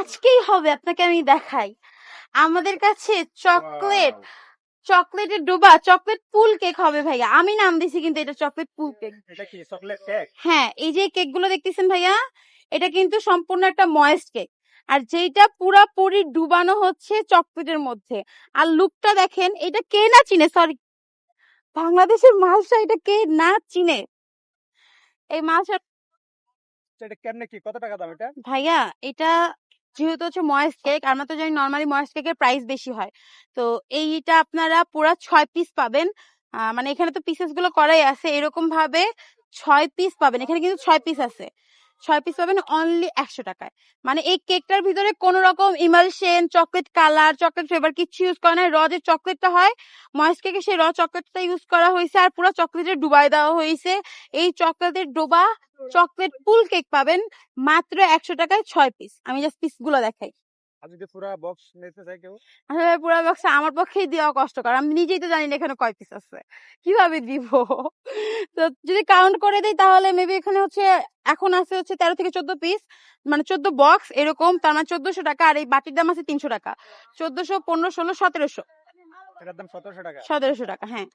আজকেই হবে, আপনাকে আমি দেখাই। আমাদের কাছে চকলেটের ডোবা, চকলেট পুল কেক হবে ভাইয়া। আমি নাম দিছি কিন্তু এটা চকলেট পুল কেক। এটা কি চকলেট কেক? হ্যাঁ, এই যে কেক গুলো দেখতেছেন ভাইয়া, এটা কিন্তু সম্পূর্ণ একটা ময়েস্ট কেক, আর যেটা পুরাপুরি ডুবানো হচ্ছে চকলেটের মধ্যে। আর লুকটা দেখেন, এটা কে না চিনে, সরি, বাংলাদেশের মালসা এটা কে না চিনে। এই মালসা এটা কেমনে কি, কত টাকা দাম এটা? ভাইয়া, এটা যেহেতু হচ্ছে ময়েস্ট কেক, আমরা তো জানি নর্মালি ময়েস্ট কেকের প্রাইস বেশি হয়, তো এইটা আপনারা পুরা 6 পিস পাবেন। মানে এখানে তো পিসেস গুলো করাই আছে, এরকম ভাবে 6 পিস পাবেন। এখানে কিন্তু 6 পিস আছে, 6 পিস পাবেন অনলি 100 টাকায়। মানে এই কেকটার ভিতরে কোন রকম emulsion, chocolate colour, chocolate flavour কিছু ইউজ করা নাই। র যে চকলেটটা হয় ময়েস্ট কেকে, সেই র চকলেটটা ইউজ করা হয়েছে, আর পুরো চকলেটের ডুবাই দেওয়া হয়েছে। এই চকলেটের ডোবা চকলেট পুল কেক পাবেন মাত্র 100 টাকায় 6 পিস। আমি জাস্ট পিস গুলো দেখাই। আর যদি পুরো বক্স নিতে চাই কেউ? আসলে পুরো বক্স আমার পক্ষেই দেওয়া কষ্টকর, আমি নিজেই তো জানি না এখানে কয় পিস আছে, কিভাবে দিব। তো যদি কাউন্ট করে দিই তাহলে মেবি এখানে হচ্ছে এখন আছে হচ্ছে 13 থেকে 14 পিস, মানে 14 বক্স এরকম, তার মানে 1400 টাকা। আর এই বাটির দাম আছে 300 টাকা, 1400, 1500, 1600, 1700 এটার দাম 1700 টাকা। 1700 টাকা, হ্যাঁ।